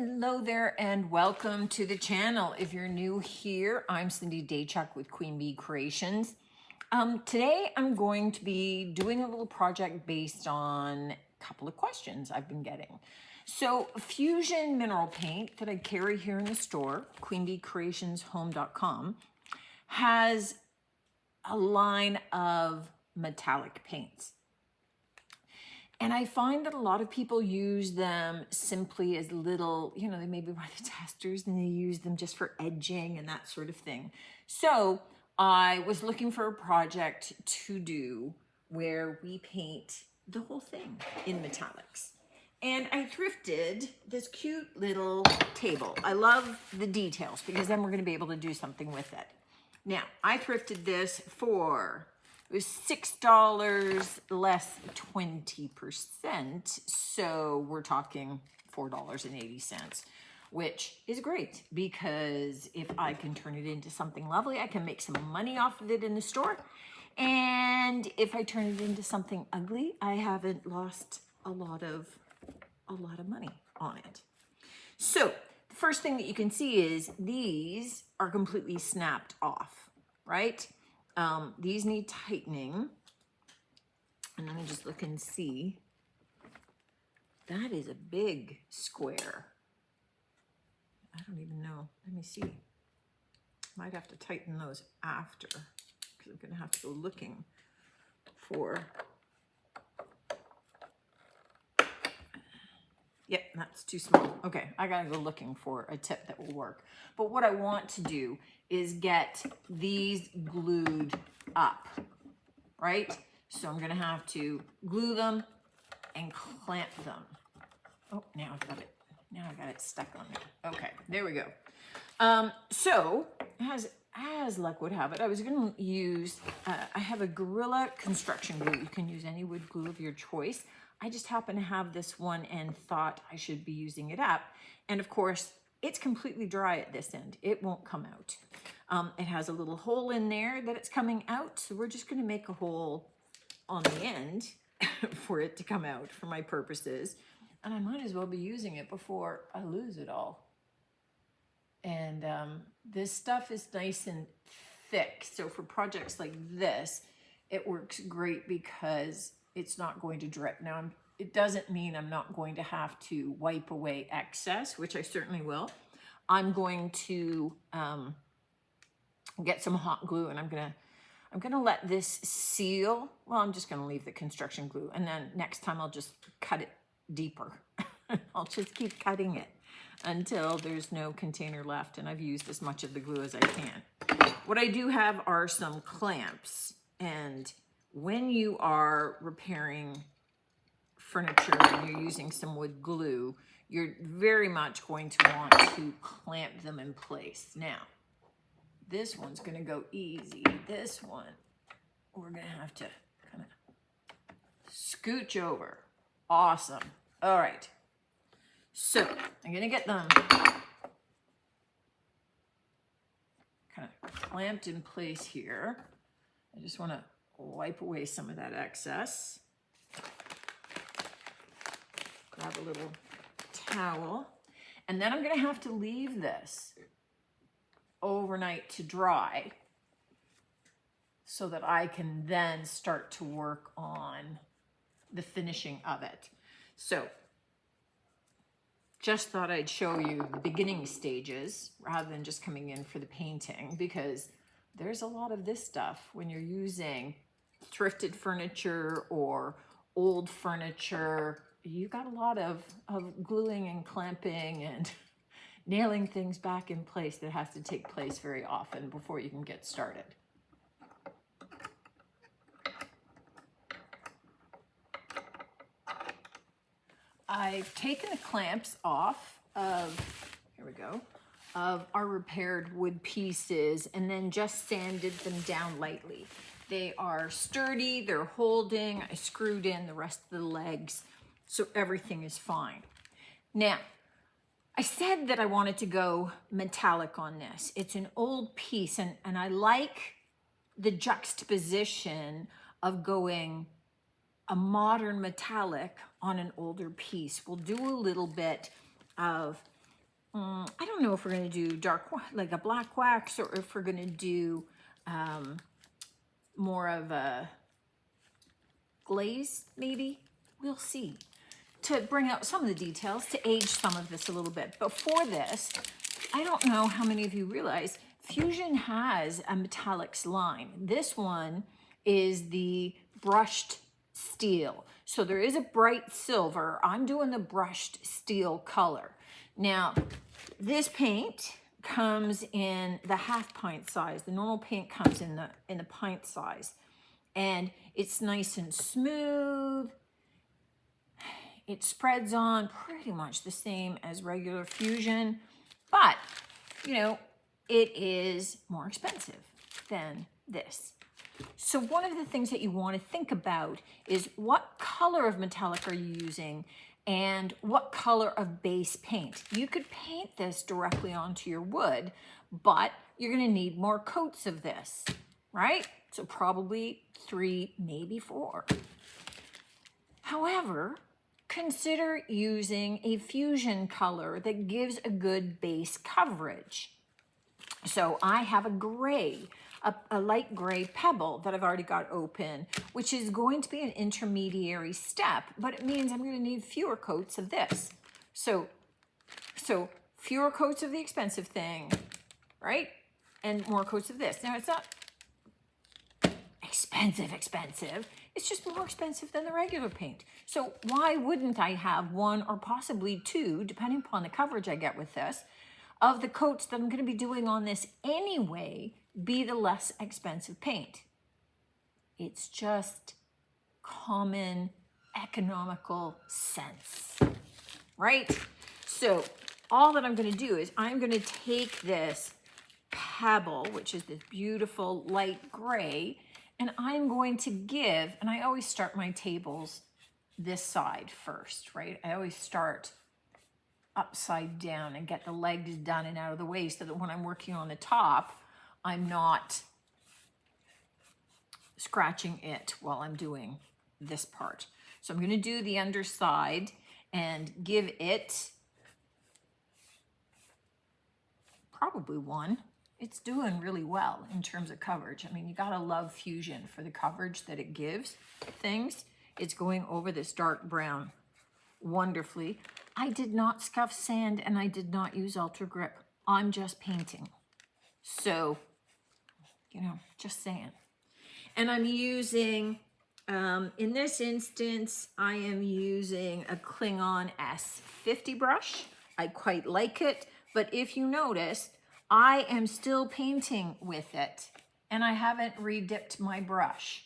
Hello there and welcome to the channel. If you're new here, I'm Cindy Daychuck with Queen Bee Creations. Today I'm going to be doing a little project based on a couple of questions I've been getting. So Fusion Mineral Paint that I carry here in the store, queenbeecreationshome.com, has a line of metallic paints. And I find that a lot of people use them simply as little, they maybe buy the testers and they use them just for edging and that sort of thing. So I was looking for a project to do where we paint the whole thing in metallics. And I thrifted this cute little table. I love the details because then we're going to be able to do something with it. Now, I thrifted this for... It was $6 less 20%, so we're talking $4.80, which is great because if I can turn it into something lovely, I can make some money off of it in the store. And if I turn it into something ugly, I haven't lost a lot of money on it. So the first thing that you can see is these are completely snapped off, right? These need tightening, and let me just look and see. That is a big square. I don't even know. Let me see. Might have to tighten those after because I'm going to have to go looking for. Yep, that's too small. Okay, I gotta go looking for a tip that will work. But what I want to do is get these glued up, right? So I'm gonna have to glue them and clamp them. Oh, now I've got it. Now I got it stuck on me. Okay, there we go. So as luck would have it, I was gonna use, I have a Gorilla construction glue. You can use any wood glue of your choice. I just happen to have this one and thought I should be using it up. And of course, it's completely dry at this end. It won't come out. It has a little hole in there that it's coming out. So we're just gonna make a hole on the end for it to come out for my purposes. And I might as well be using it before I lose it all. And this stuff is nice and thick. So for projects like this, it works great because it's not going to drip. Now, it doesn't mean I'm not going to have to wipe away excess, which I certainly will. I'm going to get some hot glue and I'm gonna let this seal. Well, I'm just gonna leave the construction glue and then next time I'll just cut it deeper. I'll just keep cutting it until there's no container left and I've used as much of the glue as I can. What I do have are some clamps, and when you are repairing furniture and you're using some wood glue, you're very much going to want to clamp them in place. Now, this one's gonna go easy. This one, we're gonna have to kind of scooch over. Awesome. All right. So I'm gonna get them kind of clamped in place here. I just wanna wipe away some of that excess. Grab a little towel. And then I'm gonna have to leave this overnight to dry so that I can then start to work on the finishing of it. So just thought I'd show you the beginning stages rather than just coming in for the painting, because there's a lot of this stuff when you're using thrifted furniture or old furniture. You got a lot of gluing and clamping and nailing things back in place that has to take place very often before you can get started. I've taken the clamps off of, here we go, of our repaired wood pieces and then just sanded them down lightly. They are sturdy, they're holding. I screwed in the rest of the legs, so everything is fine. Now, I said that I wanted to go metallic on this. It's an old piece, and I like the juxtaposition of going a modern metallic on an older piece. We'll do a little bit of I don't know if we're going to do dark, like a black wax, or if we're going to do more of a glaze, maybe. We'll see. To bring out some of the details, to age some of this a little bit. But for this, I don't know how many of you realize Fusion has a metallics line. This one is the brushed steel. So there is a bright silver. I'm doing the brushed steel color. Now, this paint comes in the half pint size. The normal paint comes in the pint size. And it's nice and smooth. It spreads on pretty much the same as regular Fusion, but, you know, it is more expensive than this. So one of the things that you want to think about is what color of metallic are you using and what color of base paint. You could paint this directly onto your wood, but you're going to need more coats of this, right? So probably 3, maybe 4. However, consider using a Fusion color that gives a good base coverage. So I have a gray, a light gray pebble that I've already got open, which is going to be an intermediary step, but it means I'm going to need fewer coats of this. So fewer coats of the expensive thing, right? And more coats of this. Now, it's not expensive. It's just more expensive than the regular paint. So why wouldn't I have 1 or possibly 2, depending upon the coverage I get with this, of the coats that I'm going to be doing on this anyway, be the less expensive paint? It's just common economical sense, right? So all that I'm going to do is I'm going to take this pebble, which is this beautiful light gray, and I'm going to give, and I always start my tables this side first, right? I always start upside down and get the legs done and out of the way so that when I'm working on the top, I'm not scratching it while I'm doing this part. So I'm going to do the underside and give it probably 1. It's doing really well in terms of coverage. I mean, you gotta love Fusion for the coverage that it gives things. It's going over this dark brown wonderfully. I did not scuff sand and I did not use Ultra Grip. I'm just painting. So, you know, just saying. And I'm using, in this instance, I am using a Klingon S50 brush. I quite like it, but if you notice, I am still painting with it and I haven't re-dipped my brush.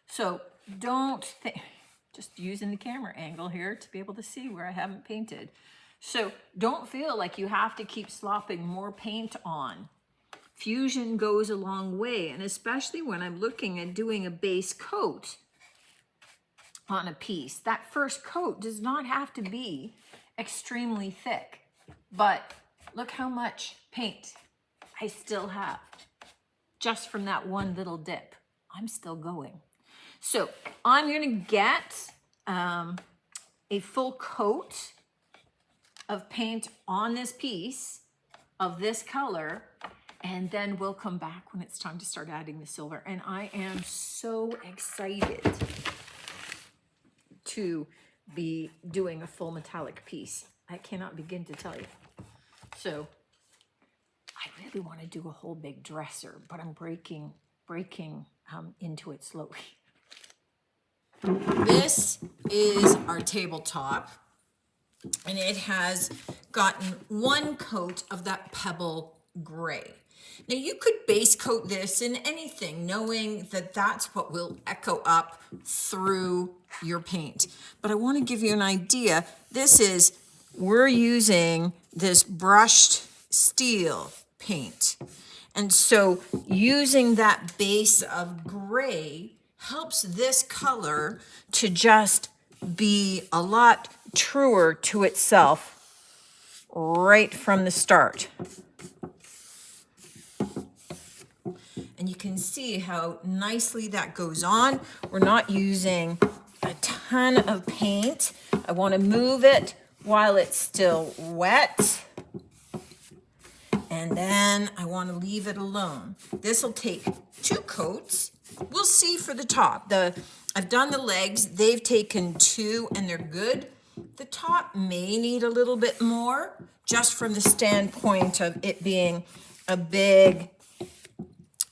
So don't think, just using the camera angle here to be able to see where I haven't painted. So don't feel like you have to keep slopping more paint on. Fusion goes a long way, and especially when I'm looking at doing a base coat on a piece. That first coat does not have to be extremely thick, but look how much paint I still have just from that one little dip. I'm still going. So I'm going to get a full coat of paint on this piece of this color, and then we'll come back when it's time to start adding the silver. And I am so excited to be doing a full metallic piece. I cannot begin to tell you. So I really want to do a whole big dresser, but I'm breaking into it slowly. This is our tabletop, and it has gotten 1 coat of that pebble gray. Now you could base coat this in anything, knowing that that's what will echo up through your paint. But I want to give you an idea. We're using this brushed steel paint. And so using that base of gray helps this color to just be a lot truer to itself right from the start. And you can see how nicely that goes on. We're not using a ton of paint. I want to move it while it's still wet. And then I want to leave it alone. This will take 2 coats. We'll see for the top. I've done the legs. They've taken 2 and they're good. The top may need a little bit more, just from the standpoint of it being a big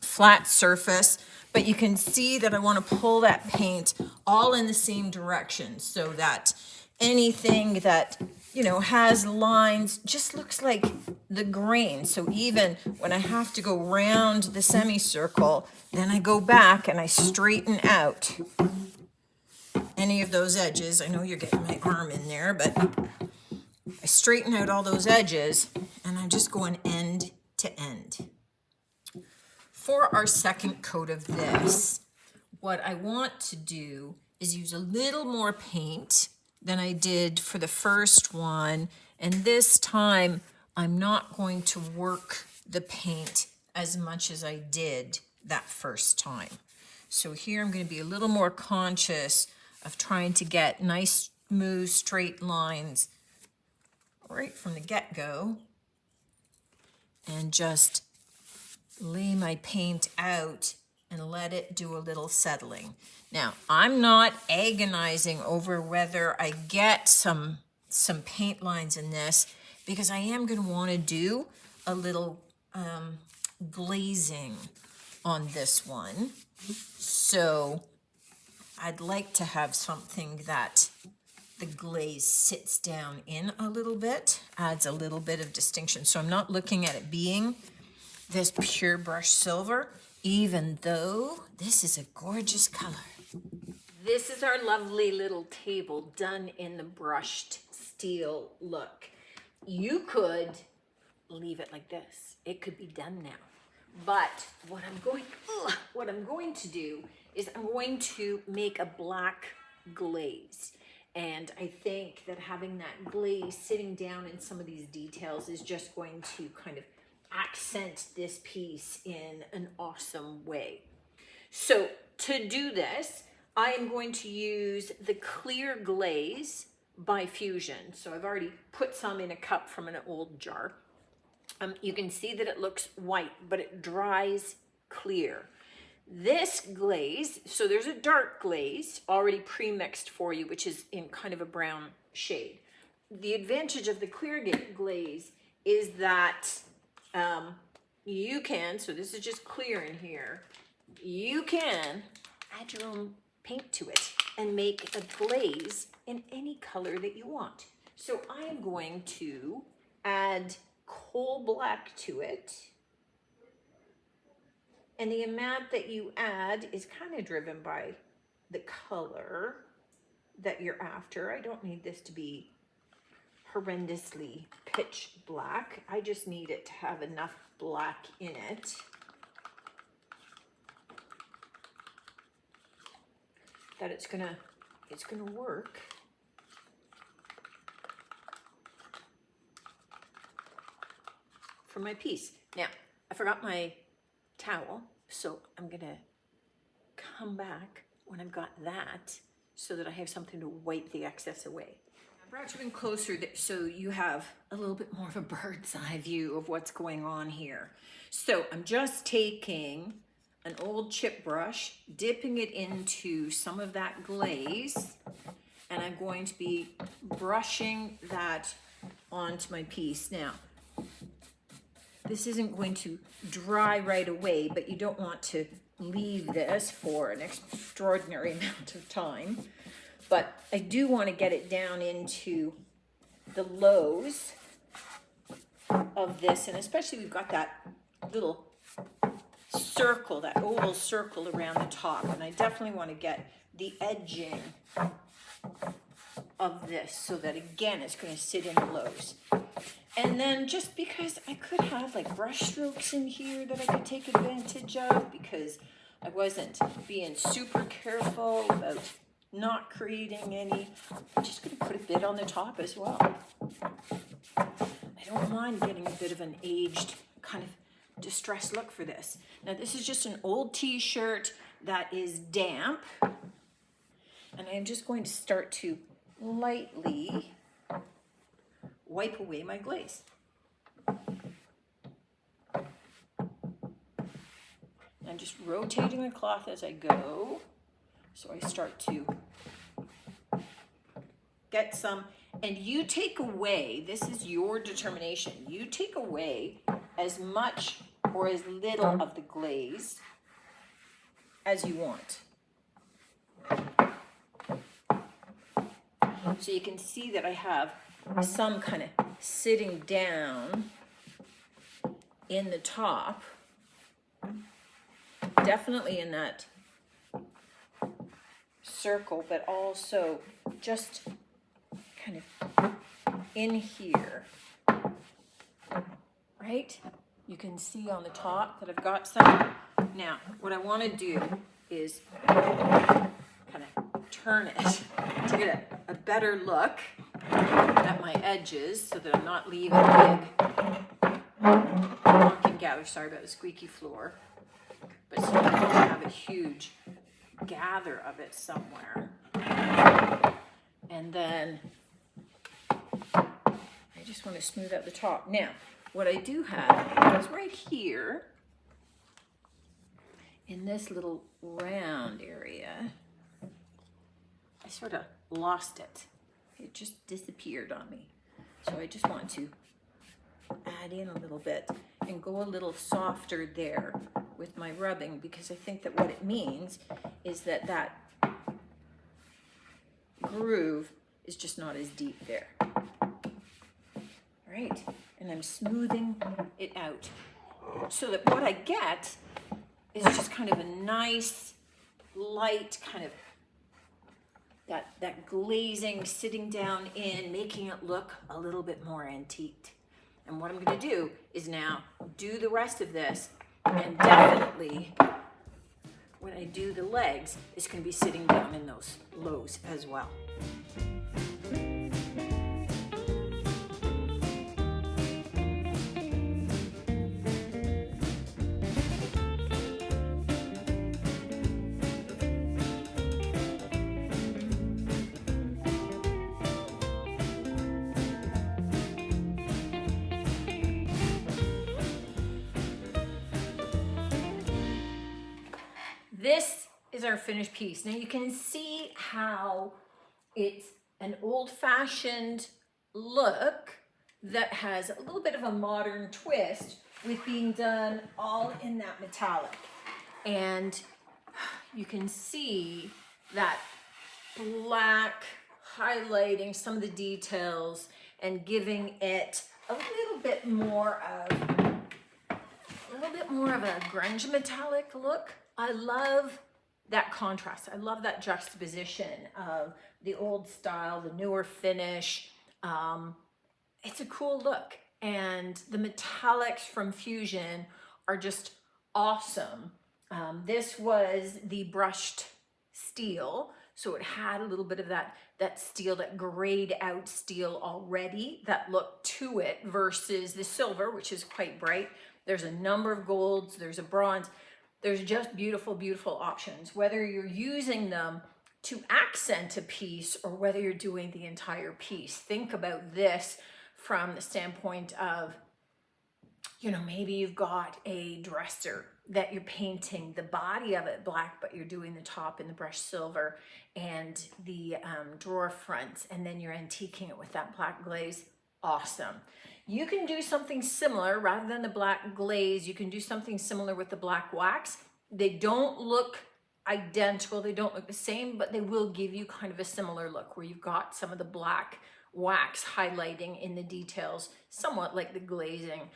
flat surface. But you can see that I want to pull that paint all in the same direction so that anything that, you know, has lines just looks like the grain. So even when I have to go round the semicircle, then I go back and I straighten out any of those edges. I know you're getting my arm in there, but I straighten out all those edges and I'm just going end to end. For our second coat of this, what I want to do is use a little more paint than I did for the first one. And this time, I'm not going to work the paint as much as I did that first time. So here I'm going to be a little more conscious of trying to get nice, smooth, straight lines right from the get-go and just lay my paint out and let it do a little settling. Now, I'm not agonizing over whether I get some paint lines in this, because I am going to want to do a little glazing on this one. So I'd like to have something that the glaze sits down in a little bit, adds a little bit of distinction. So I'm not looking at it being this pure brushed silver, even though this is a gorgeous color. This is our lovely little table done in the brushed steel look. You could leave it like this. It could be done now. But what I'm going to do is I'm going to make a black glaze. And I think that having that glaze sitting down in some of these details is just going to kind of accent this piece in an awesome way. So to do this, I am going to use the clear glaze by Fusion. So I've already put some in a cup from an old jar. You can see that it looks white, but it dries clear. This glaze, so there's a dark glaze already pre-mixed for you, which is in kind of a brown shade. The advantage of the clear glaze is that you can, so this is just clear in here, you can add your own paint to it and make a glaze in any color that you want. So I am going to add coal black to it. And the amount that you add is kind of driven by the color that you're after. I don't need this to be horrendously pitch black. I just need it to have enough black in it that it's gonna work. For my piece. Now, I forgot my towel, so I'm gonna come back when I've got that so that I have something to wipe the excess away. I brought you in closer so you have a little bit more of a bird's eye view of what's going on here. So I'm just taking an old chip brush, dipping it into some of that glaze, and I'm going to be brushing that onto my piece. Now, this isn't going to dry right away, but you don't want to leave this for an extraordinary amount of time. But I do want to get it down into the lows of this, and especially we've got that little circle, that oval circle around the top, and I definitely want to get the edging of this so that, again, it's going to sit in the lows. And then just because I could have like brush strokes in here that I could take advantage of, because I wasn't being super careful about not creating any, I'm just going to put a bit on the top as well. I don't mind getting a bit of an aged kind of distressed look for this. Now this is just an old t-shirt that is damp, and I'm just going to start to lightly wipe away my glaze. I'm just rotating the cloth as I go. So I start to get some, and you take away, this is your determination, you take away as much or as little of the glaze as you want. So you can see that I have some kind of sitting down in the top, definitely in that circle, but also just kind of in here, right? You can see on the top that I've got some. Now, what I want to do is kind of turn it to get a better look at my edges so that I'm not leaving a big pumpkin gather. Sorry about the squeaky floor. But so I don't have a huge gather of it somewhere. And then I just want to smooth out the top. Now, what I do have is right here in this little round area, I sort of lost it. It just disappeared on me. So I just want to add in a little bit and go a little softer there with my rubbing, because I think that what it means is that that groove is just not as deep there. Right? And I'm smoothing it out so that what I get is just kind of a nice, light kind of that glazing sitting down in, making it look a little bit more antiqued. And what I'm going to do is now do the rest of this, and definitely when I do the legs, it's going to be sitting down in those lows as well. This is our finished piece. Now you can see how it's an old-fashioned look that has a little bit of a modern twist with being done all in that metallic. And you can see that black highlighting some of the details and giving it a little bit more of a grunge metallic look. I love that contrast. I love that juxtaposition of the old style, the newer finish. It's a cool look. And the metallics from Fusion are just awesome. This was the brushed steel. So it had a little bit of that steel, that grayed out steel already, that look to it, versus the silver, which is quite bright. There's a number of golds, there's a bronze. There's just beautiful, beautiful options, whether you're using them to accent a piece or whether you're doing the entire piece. Think about this from the standpoint of, you know, maybe you've got a dresser that you're painting the body of it black, but you're doing the top in the brushed silver and the drawer fronts, and then you're antiquing it with that black glaze. Awesome. You can do something similar rather than the black glaze. You can do something similar with the black wax. They don't look identical. They don't look the same, but they will give you kind of a similar look where you've got some of the black wax highlighting in the details, somewhat like the glazing.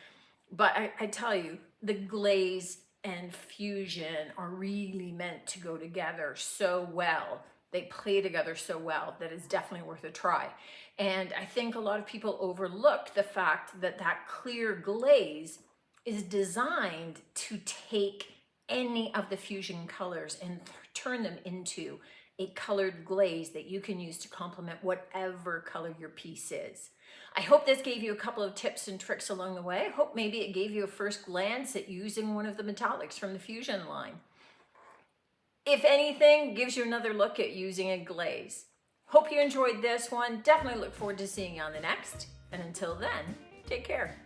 But I tell you, the glaze and Fusion are really meant to go together so well. They play together so well that it's definitely worth a try. And I think a lot of people overlook the fact that that clear glaze is designed to take any of the Fusion colors and turn them into a colored glaze that you can use to complement whatever color your piece is. I hope this gave you a couple of tips and tricks along the way. I hope maybe it gave you a first glance at using one of the metallics from the Fusion line. If anything, gives you another look at using a glaze. Hope you enjoyed this one. Definitely look forward to seeing you on the next. And until then, take care.